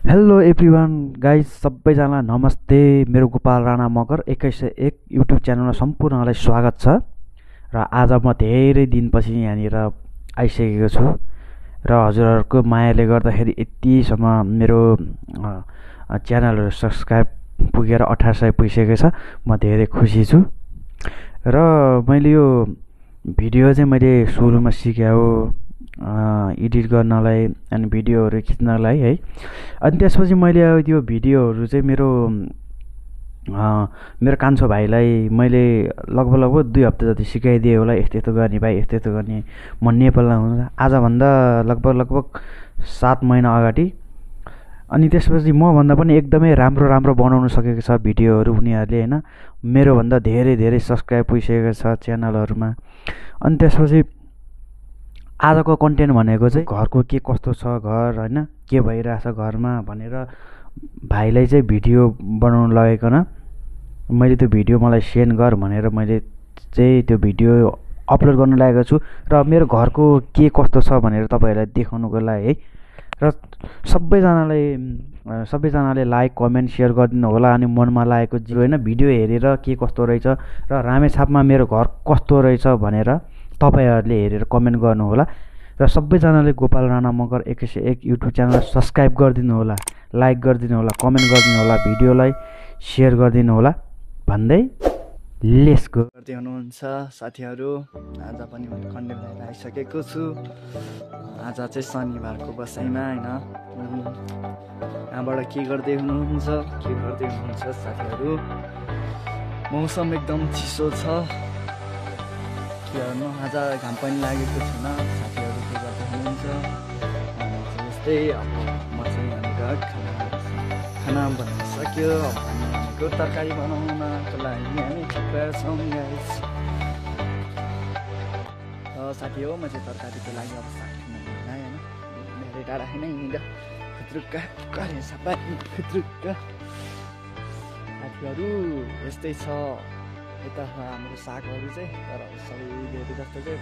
Hello everyone guys सबैजना नमस्ते। मेरो गोपाल राणा मगर 2101 युट्युब च्यानलमा सम्पूर्णलाई स्वागत छ। र आज म धेरै दिनपछि यहाँनिर आइसकेको छु र हजुरहरूको मायाले गर्दाखेरि यतिसम्म मेरो च्यानलहरू सब्सक्राइब पुगेर 1800 पुगिसकेको छ। म धेरै खुसी छु र मैले यो भिडियो चाहिँ मैले सुरुमा सिकेँ हो एडिट गर्नलाई अनि भिडियोहरू खिच्नलाई है। अनि त्यसपछि मैले त्यो भिडियोहरू चाहिँ मेरो कान्छो भाइलाई मैले लगभग 2 हप्ता जति सिकाइदिएँ होला। यस्तो गर्ने भाइ, यस्तो गर्ने। म नेपालमा हुँदा आजभन्दा लगभग 7 महिना अगाडि। अनि त्यसपछि मभन्दा पनि एकदमै राम्रो बनाउन सकेको छ भिडियोहरू उनीहरूले होइन। मेरोभन्दा धेरै सब्सक्राइब पुगिसकेको छ च्यानलहरूमा। अनि त्यसपछि आजको कन्टेन्ट भनेको चाहिँ घरको के कस्तो छ, घर होइन के भइरहेछ घरमा भनेर भाइलाई चाहिँ भिडियो बनाउनु लगेकन मैले त्यो भिडियो मलाई सेन्ड गर भनेर मैले चाहिँ त्यो भिडियो अपलोड गर्न लागेको छु। र मेरो घरको के कस्तो छ भनेर तपाईँहरूलाई देखाउनुको लागि है। र सबैजनाले लाइक कमेन्ट सेयर गरिदिनु होला। अनि मनमा लागेको जिरो होइन भिडियो हेरेर के कस्तो रहेछ र रामेछापमा मेरो घर कस्तो रहेछ भनेर तपाईँहरूले हेरेर कमेन्ट गर्नुहोला। र सबैजनाले Gopal Rana Magar 2101 YouTube channel subscribe गरिदिनु होला, लाइक गरिदिनु होला, कमेन्ट गरिदिनु होला, भिडियोलाई सेयर गरिदिनु होला भन्दै लेट्स गो। गर्दै हुनुहुन्छ साथीहरू। आज पनि मैले कन्टेन्ट लिएर आइसकेको छु। आज चाहिँ शनिबारको बसाइमा होइन। यहाँबाट के गर्दै हुनुहुन्छ साथीहरू। मौसम एकदम चिसो छ। के गर्नु, आज घाम पनि लागेको छैन। साथीहरू के गर्दै हुनुहुन्छ? जस्तै अब म चाहिँ यहाँनिर खाना बनाइसक्यो। अब हामी भनेको तरकारी बनाउनको लागि हामी प्रिपेयर छौँ गाइस। साथी हो, म चाहिँ तरकारीको लागि अब साग होइन धेरै टाढा होइन, यहाँनिर खुत्रुक्का करे सबै खुत्रुक्का। साथीहरू यस्तै छ यता हाम्रो सागहरू चाहिँ। तर सबै धेरै जस्तो चाहिँ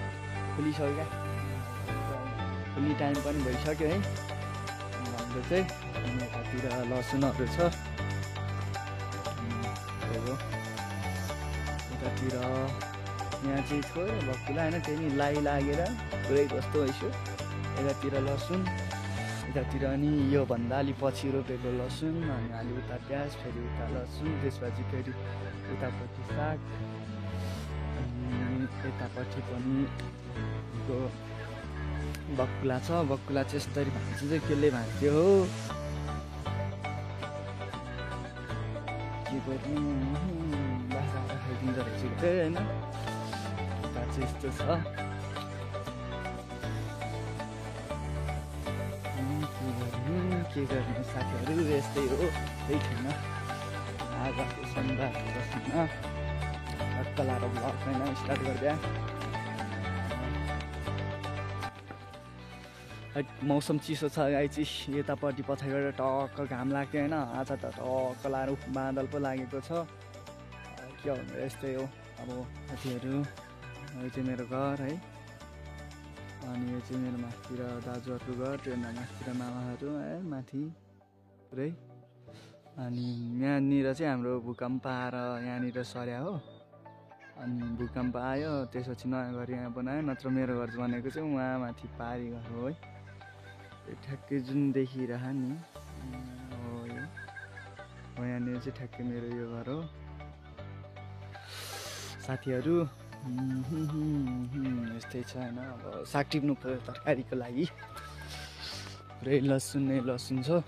फुलिसक्यो क्या, फुल्ने टाइम पनि भइसक्यो है हाम्रो चाहिँ। यतातिर लसुनहरू छ। यतातिर यहाँ चाहिँ छोयो भक्कुला होइन, त्यही नि लागेर पुरै कस्तो भइसक्यो। यतातिर लसुन, यतातिर अनि योभन्दा अलि पछि रोपेको लसुन, अनि अलि उता प्याज, फेरि उता लसुन, त्यसपछि फेरि उतापट्टि साग, अनि यतापट्टि पनि बक्कुला छ। बक्कुला चाहिँ यस्तरी भाँच्यो चाहिँ केले भाँच्यो हो, के गर्नु बाख्रा खाइदिँदो रहेछ होइन। यता चाहिँ यस्तो छ। के गर्नु साथीहरू, यस्तै हो, केही छैन। आजको शनिबारको बस्नुमा हक्कलाएर ब्लग होइन स्टार्ट गरिदिया। मौसम चिसो छ गाई चाहिँ। यतापट्टि पछाडिबाट टक्क घाम लाग्थ्यो होइन। आज त टक्क लाएर बादल पो लागेको छ। के भन्नु, यस्तै हो अब साथीहरू। यो चाहिँ मेरो घर है, अनि यो चाहिँ मेरो माथितिर दाजुहरूको घर, त्यो माथितिर मामाहरू है माथि पुरै। अनि यहाँनिर चाहिँ हाम्रो भूकम्प आएर यहाँनिर सर्या हो। अनि भूकम्प आयो, त्यसपछि नयाँ घर यहाँ बनायो। नत्र मेरो घर भनेको चाहिँ उहाँ माथि पारी घर हो है। यो ठ्याक्कै जुन देखिरह नि हो, यो यहाँनिर चाहिँ ठ्याक्कै मेरो यो घर हो साथीहरू। यस्तै छ होइन। अब साग टिप्नु पऱ्यो तरकारीको लागि। पुरै लसुन नै लसुन छ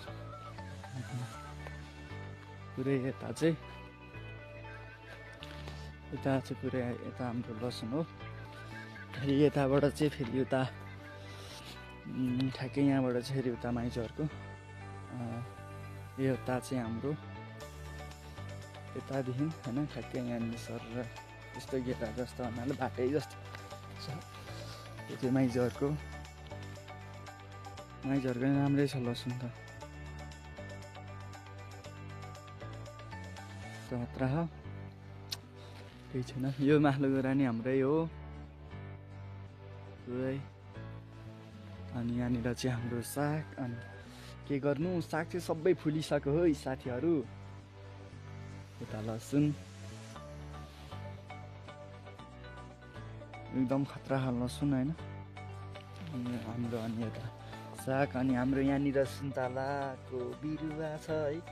पुरै। यता चाहिँ पुरै यता हाम्रो लसुन हो। फेरि यताबाट चाहिँ फेरि उता ठ्याक्कै यहाँबाट चाहिँ फेरि उता माइजहरूको यता चाहिँ हाम्रो यतादेखि होइन ठ्याक्कै यहाँनिर सरेर यस्तो गेटा जस्तो हुनाले बाटै जस्तो छ। यो चाहिँ माइजहरूको राम्रै छ लसुन त मात्र हो, केही छैन। यो माथिल्लो गुरानी हाम्रै हो पुरै। अनि यहाँनिर चाहिँ हाम्रो साग, अनि के गर्नु साग चाहिँ सबै फुलिसक्यो है साथीहरू। यता लसुन एकदम खतरा लसुन होइन हाम्रो। अनि यता साग अनि हाम्रो यहाँनिर सुन्तलाको बिरुवा छ है।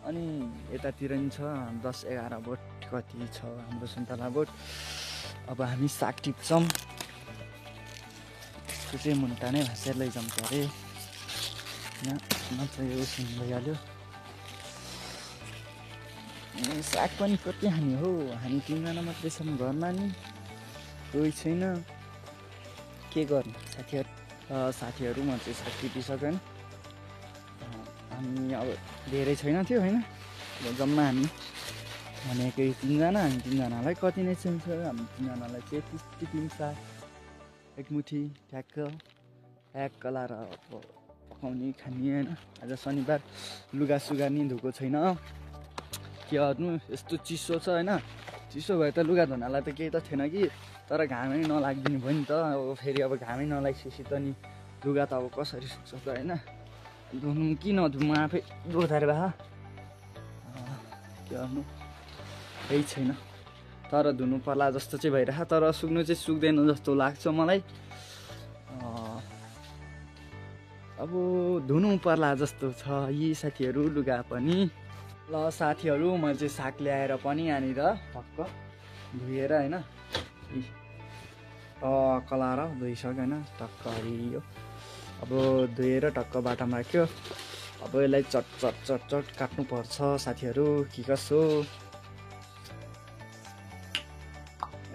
अनि यतातिर नि छ 10-11 बोट कति छ हाम्रो सुन्तला बोट। अब हामी साग टिप्छौँ। त्यसको चाहिँ मुन्टा नै भाँसेर लैजाउँ अरे चाहिँ यो सुन भइहाल्यो। साग पनि कति हानी हो, हामी 3जना मात्रै छौँ घरमा नि, कोही छैन। के गर्नु साथीहरू म चाहिँ साग टिपिसकेन। हामी अब धेरै छैन थियो होइन, जम्मा हामी भनेकै 3जना, हामी 3जनालाई कति नै चाहिन्छ। हामी 3जनालाई चाहिँ टिपिन्छ साग एक मुठी ठ्याक्क लाएर पकाउने खाने होइन। आज शनिबार लुगा सुगा नि धोएको छैन, के गर्नु यस्तो चिसो छ होइन। चिसो भए त लुगा धुनलाई त केही त थिएन कि, तर घामै नलागिदिनु भयो नि त। अब फेरि अब घामै नलागिसकेपछि त नि लुगा त अब कसरी सुक्छ त होइन। धुनु कि नधुनु म आफै धोधारे भए के गर्नु केही छैन। तर धुनु पर्ला जस्तो चाहिँ भइरहेछ, तर सुक्नु चाहिँ सुक्दैन जस्तो लाग्छ मलाई। अब धुनु पर्ला जस्तो छ यी साथीहरू लुगा पनि। ल साथीहरू म चाहिँ साग ल्याएर पनि यहाँनिर टक्क धुएर होइन टक्क लाएर धोइसक्यो होइन। टक्क हरियो अब धोएर टक्क बाटामा राख्यो। अब यसलाई चट काट्नुपर्छ साथीहरू। के कसो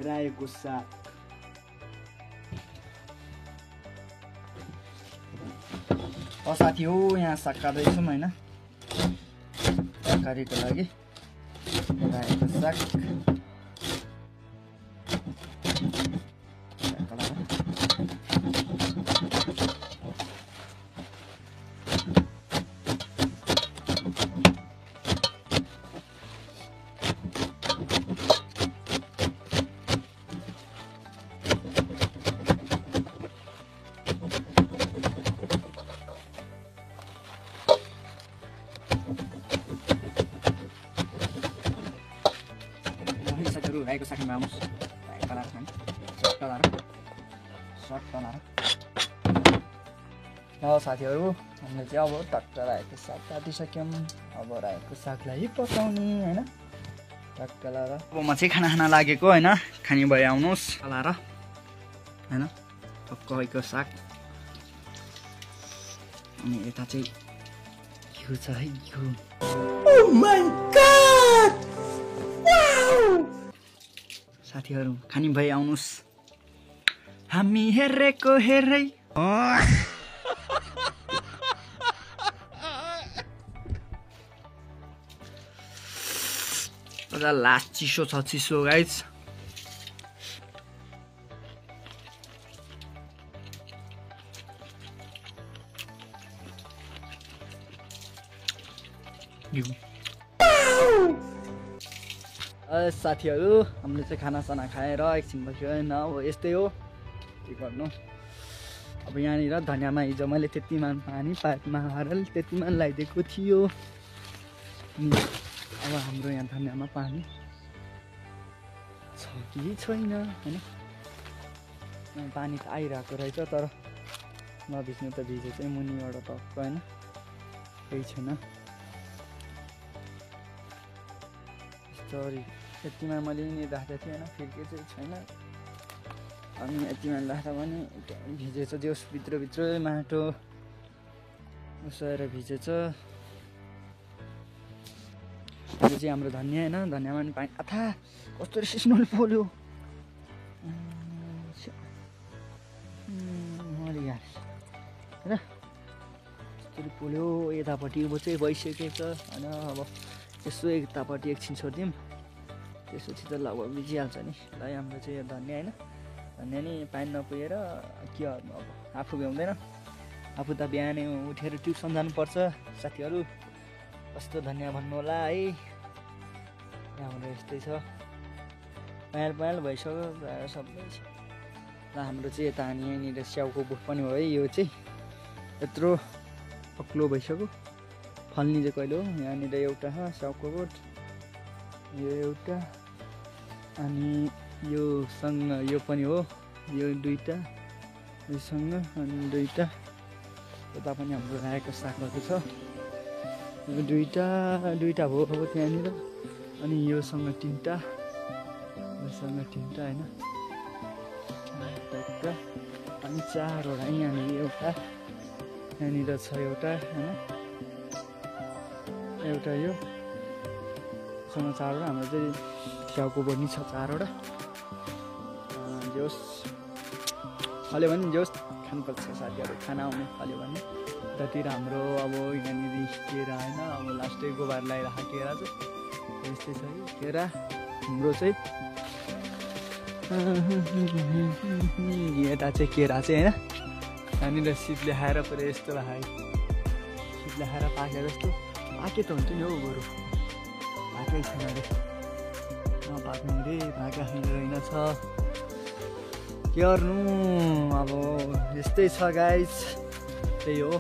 रायोको साग साथी हो, यहाँ साग काट्दैछौँ होइन तरकारीको लागि। रायोको साग रायोको सागमा आउनुहोस्। रायोको कलर खानु सर्ट कलर साथीहरू हामीले चाहिँ अब टक्क रायोको साग काटिसक्यौँ। अब रायोको सागलाई पकाउने होइन टक्क लाएर। अब म चाहिँ खाना लागेको होइन, खाने भए आउनुहोस् लाएर होइन टक्क रायोको साग। अनि यता चाहिँ घिउ छ है घिउ। Oh my God! साथीहरू खानी भई आउनुहोस्, हामी हेरेको हेरै लास्ट चिसो छ चिसो गाइज। साथीहरू हामीले चाहिँ खानासाना खाएर एकछिन बस्यो होइन। अब यस्तै हो के गर्नु। अब यहाँनिर धनियाँमा हिजो मैले त्यतिमा पानी पाइपमा हालेर त्यतिमा लगाइदिएको थियो। अब हाम्रो यहाँ धनियाँमा पानी छ कि छैन होइन। पानी त आइरहेको रहेछ, तर नभिज्नु त भिजे चाहिँ मुनिबाट टक्क होइन केही छैन। सरी यतिमा मैले नि राखेको थिएँ होइन, फिर्के चाहिँ छैन। अनि यतिमा राख्दा पनि भिजेछ, जोस भित्रभित्रै माटो उसाएर भिजेछ। यो चाहिँ हाम्रो धनियाँ होइन, धनियाँमा पनि पानी अथा कस्तो स्मेल पोल्यो होइन कस्तो पोल्यो। यतापट्टि अब चाहिँ भइसकेको छ होइन। अब यसो यतापट्टि एकछिन छोडिदिउँ, त्यसपछि त लगभग भिजिहाल्छ नि। ल हाम्रो चाहिँ यो धनियाँ होइन, धनियाँ नि पानी नपुगेर के गर्नु। अब आफू भ्याउँदैन, आफू त बिहानै उठेर ट्युसन जानुपर्छ साथीहरू। कस्तो धनियाँ भन्नु होला है। हाम्रो यस्तै छ, पायल भइसक्यो प्रायः सबै। ल हाम्रो चाहिँ यता यहाँनिर स्याउको बोट पनि हो है। यो चाहिँ यत्रो अग्लो भइसक्यो फल्ने चाहिँ कहिले हो यहाँनिर एउटा छ स्याउको बोट यो एउटा अनि योसँग यो पनि हो यो दुईटा योसँग अनि दुईटा यता पनि हाम्रो रायोको सागहरू छ यो दुईटा भयो अब त्यहाँनिर अनि योसँग तिनवटा योसँग तिनवटा होइन अनि चारवटा यहाँनिर एउटा यहाँनिर छ एउटा होइन एउटा योसँग चारवटा हाम्रो चाहिँ स्याउको बोट छ चारवटा जोस् फल्यो भने जोस् खानुपर्छ साथीहरू खाना आउने फल्यो भने यतातिर हाम्रो अब यहाँनिर केरा होइन अब लास्टै गोबर लगाइरहेको केरा चाहिँ यस्तै छ कि केरा हाम्रो चाहिँ यता चाहिँ केरा चाहिँ होइन यहाँनिर शीतले खाएर पुरै यस्तो भयो शीतले खाएर पाकेर जस्तो पाके त हुन्छ नि हौ बरु पाकै छैन अरे नपाक्नु अरे पाका रहेनछ के गर्नु अब यस्तै छ गाइस त्यही हो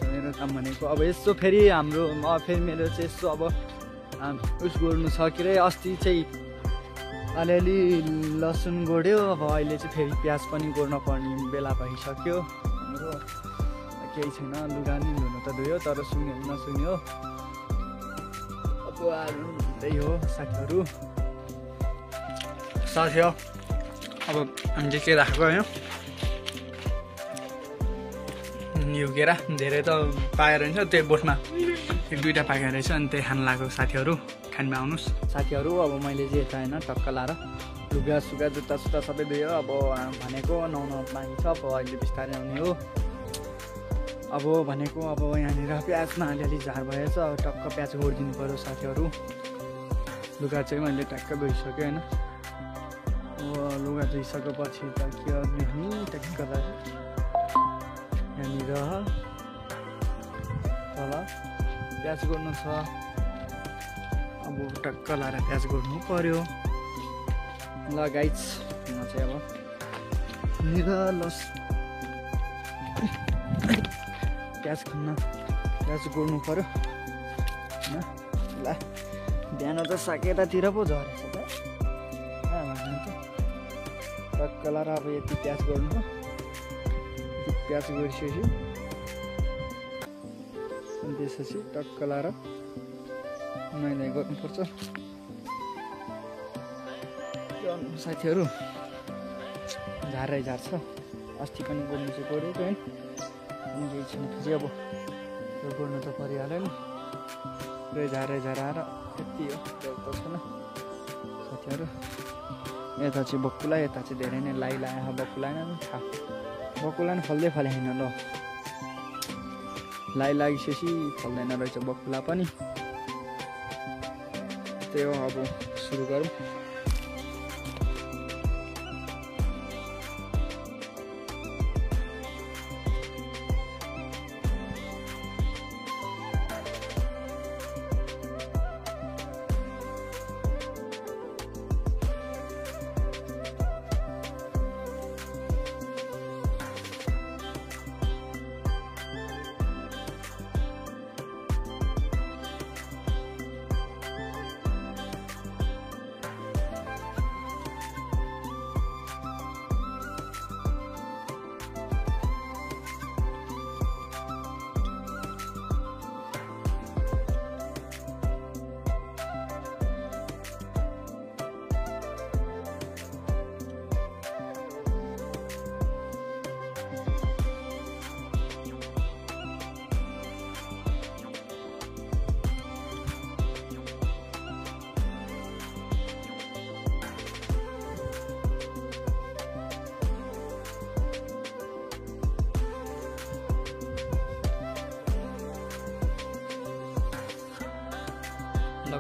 मेरो काम भनेको अब यसो फेरि हाम्रो फेरि मेरो चाहिँ यसो अब उस गर्नु छ के अरे अस्ति चाहिँ अलिअलि लसुन गोड्यो अब अहिले चाहिँ फेरि प्याज पनि गोड्न पर्ने बेला भइसक्यो हाम्रो केही छैन लुगा नि धुनु त धुयो तर सुन्यो नसुन्यो अब त्यही हो साथीहरू साथी अब हामीले के राखेको होइन यो केरा धेरै त पाएर रहेछ त्यो बोटमा एक दुईवटा पाकेको रहेछ अनि त्यही खान लाग्यो साथीहरू खानमा आउनुहोस् साथीहरू अब मैले चाहिँ यता होइन टक्क लाएर लुगा सुगा जुत्ता सुत्ता सबै दियो अब भनेको नुहाउन बाँकी छ अब अहिले बिस्तारै आउने हो अब भनेको अब यहाँनिर प्याजमा अलिअलि झार भएछ अब टक्क प्याज गोडिदिनु पऱ्यो साथीहरू लुगा चाहिँ मैले टक्क धोइसकेँ होइन लुगा धोइसकेपछि त के गर्ने नि टक्क यहाँनिर तल प्याज गोड्नु छ अब टक्क लाएर प्याज गोड्नु पर्यो ल गाइज म चाहिँ अब निरलस प्याज खान्न प्याज गोड्नु पर्यो होइन ल बिहान त साकेतातिर पो झरेछ त टक्क लाएर अब यति प्याज गोड्नु प्याज गोडिसकेपछि अनि त्यसपछि टक्क लाएर नुहाइ गर्नुपर्छ साथीहरू झारै झार्छ अस्ति पनि गोड्नु चाहिँ गोडेको है अनि केही छैन फेरि अब त्यो गोड्नु त परिहाल्यो नि पुरै झारै झराएर यति हो त्यो छैन साथीहरू यता चाहिँ बकुला यता चाहिँ धेरै नै लायो बकुला नै खा बकुला नि फल्दै फलेन ल लागिसकेपछि फल्दैन रहेछ बकुला पनि त्यही हो अब सुरु गरौँ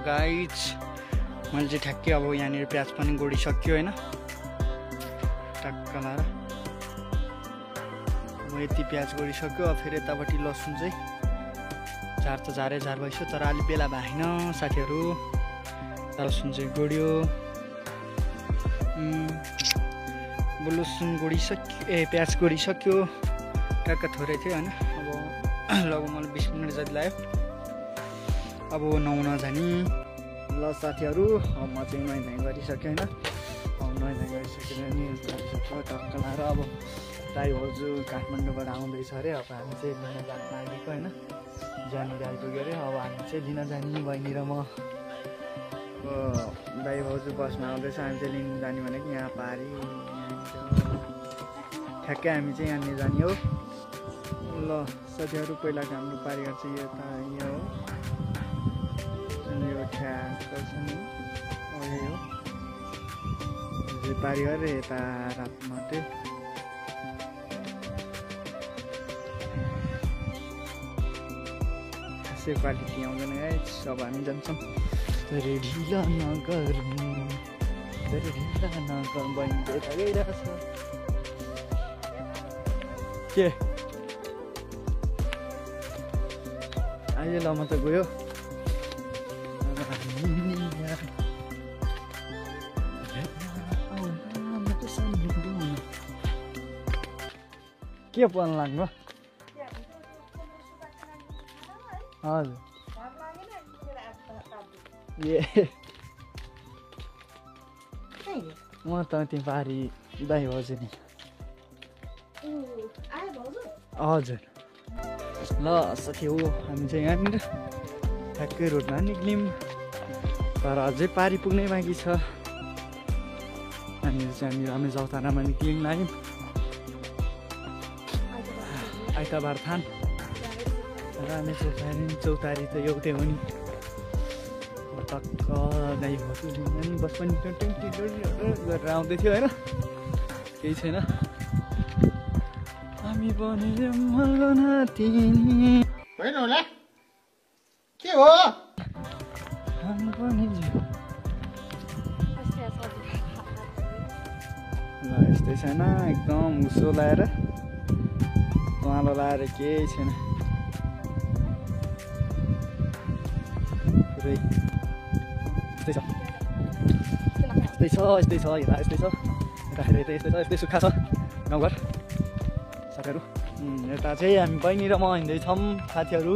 गाइज मैले चाहिँ ठ्याक्कै अब यहाँनिर प्याज पनि गोडिसक्यो होइन टक्क लाएर अब यति प्याज गोडिसक्यो अब फेरि यतापट्टि लसुन चाहिँ झार त झारै झार भइसक्यो तर अलि बेला भएन साथीहरू लसुन चाहिँ गोड्यो अब लसुन गोडिसक्यो प्याज गोडिसक्यो टक्क थोरै थियो होइन अब लगभग मलाई 20 मिनट जति लाग्यो। अब नुहाउन जाने। ल साथीहरू अब म चाहिँ नुहाइ गरिसकेँ होइन। नुहाइ गरिसकेर नि टक्क लाएर अब दाइ भाउजू काठमाडौँबाट आउँदैछ अरे। अब हामी चाहिँ लिन जान लागेको होइन। जहाँनिर आइपुग्यो अरे। अब हामी चाहिँ लिन जाने बहिनी र म। दाइ भाउजू बसमा आउँदैछ। हामी चाहिँ लिन जाने भनेको यहाँ पारी ठ्याक्कै हामी चाहिँ यहाँनिर जाने हो। ल साथीहरू पहिलाको हाम्रो पारिघर चाहिँ यता यो हो। यो ठ्याक्क छ नि यही हो पारिघर। यता रातमाटे खासै क्वालिटी आउँदैन है। अब हामी जान्छौँ। ढिला नगर्नु ढिला नगर बहिनी यता गइरहेछ के अहिले। ल म त गयो। के पन लाग्नु? हजुर म त त्यहाँ पारी दाइ भाउजू नि। हजुर ल साथी हो हामी चाहिँ यहाँनिर ठ्याक्कै रोडमा निक्ल्यौँ। तर अझै पारी पुग्नै बाँकी छ। हामीहरू चाहिँ हामी चौतारामा निक्ल्यौँ लाग्यौँ। आइतबार थान र हामी चौतारी त एउटै हो नि। टक्क दाइ भाउजू नि बस पनि गरेर आउँदै थियो होइन। केही छैन। हामी पनि malo नातिनी होइन होला के हो? हामी पनि ल यस्तै छैन। एकदम उसो लाएर पहेँलो लाएर केही छैन। पुरै यस्तै छ यस्तै छ यस्तै छ यता यस्तै छ यताखेरि यतै यस्तै छ। यस्तै सुक्खा छ गाउँघर साथीहरू। यता चाहिँ हामी बहिनी र म हिँड्दैछौँ साथीहरू।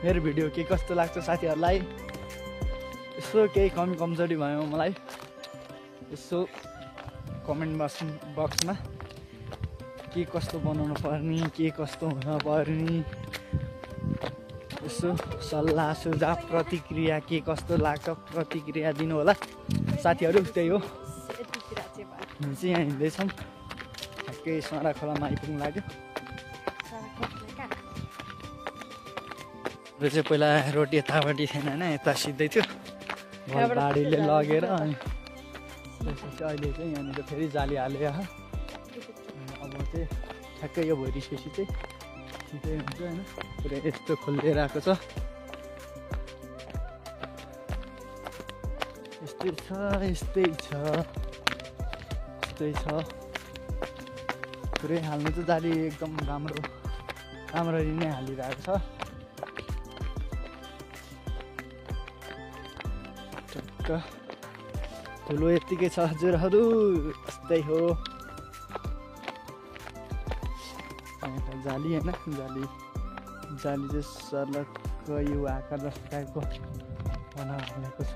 मेरो भिडियो के कस्तो लाग्छ साथीहरूलाई यसो केही कमी कमजोरी भयो मलाई यसो कमेन्ट बक्समा के कस्तो बनाउनु पर्ने के कस्तो हुन पर्ने यसो सल्लाह सुझाव प्रतिक्रिया के कस्तो लाग्छ प्रतिक्रिया दिनु होला साथीहरू। त्यही हो हामी चाहिँ यहाँ हिँड्दैछौँ। ठ्याक्कै सरा खोलामा आइपुग्नु लाग्यो। र चाहिँ पहिला रोड यतापट्टि थिएन होइन यता सिधै थियो। गाडीले लगेर अनि त्यसपछि अहिले चाहिँ यहाँनिर फेरि जाली हाल्यो। अब चाहिँ ठ्याक्कै यो भइसकेपछि चाहिँ सिधै हुन्छ होइन। पुरै यस्तो खोलिएर आएको छ। यस्तै छ यस्तै छ यस्तै छ। पुरै हाल्नु चाहिँ जाली एकदम राम्ररी नै हालिरहेको छ। टक्क ठुलो यत्तिकै छ हजुरहरू। यस्तै हो जाली होइन। जाली चाहिँ सर्लक्क यो आकार जस्तो टाइपको बनाएको छ।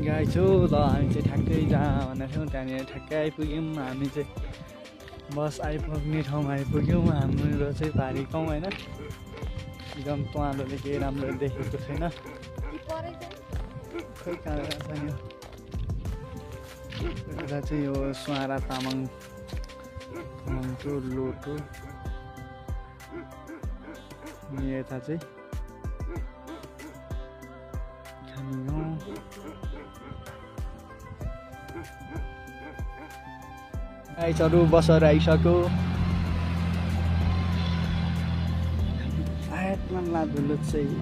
गाई छु ल हामी चाहिँ ठ्याक्कै जहाँ भनेको थियौँ त्यहाँनिर ठ्याक्कै आइपुग्यौँ। हामी चाहिँ बस आइपुग्ने ठाउँमा आइपुग्यौँ। हाम्रो चाहिँ भारी गाउँ होइन। एकदम पहेँलोले केही राम्रो देखेको छैन। खै कहाँ छ नि एउटा चाहिँ यो सुहारा तामाङको लोटो। यता चाहिँ गाईचहरू बसेर आइसक्यो। आयतमा लाधुलो चाहिँ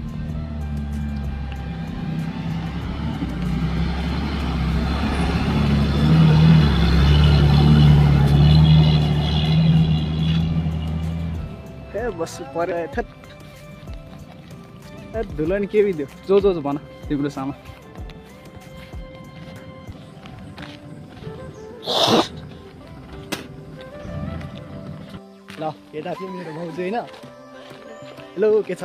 बस्नु पर्यो। धुलो नि के दियो जो भन तिम्रो सामान ल यता चाहिँ मेरो भाउजू होइन। हेलो के छ?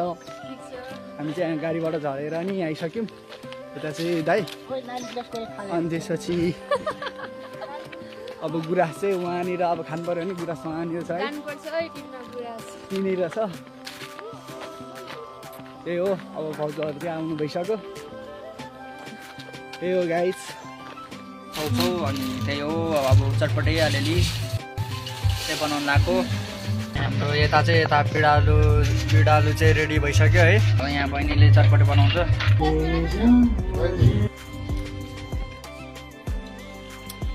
हामी चाहिँ यहाँ गाडीबाट झरेर नि आइसक्यौँ। यता चाहिँ दाइ अनि त्यसपछि अब गुराँस चाहिँ उहाँनिर अब खानु पऱ्यो भने गुराँस उहाँनिर छ है, त्यहीँनिर छ। त्यही हो अब भाउजूहरू चाहिँ आउनु भइसक्यो। त्यही हो गाइस छौछौ अनि त्यही हो अब चटपटै अलिअलि त्यही बनाउनु लाग्यो। हाम्रो यता चाहिँ यता पिँडालु चाहिँ रेडी भइसक्यो है। अब यहाँ बहिनीले चटपटे बनाउँछ।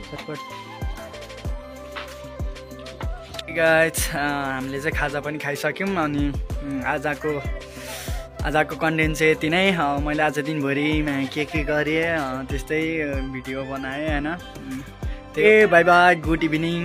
चटपट गाइस हामीले चाहिँ खाजा पनि खाइसक्यौँ। अनि आजको कन्टेन्ट चाहिँ यति नै। मैले आज दिनभरिमा के गरेँ त्यस्तै भिडियो बनाएँ होइन। त्यही बाई बाई, गुड इभिनिङ।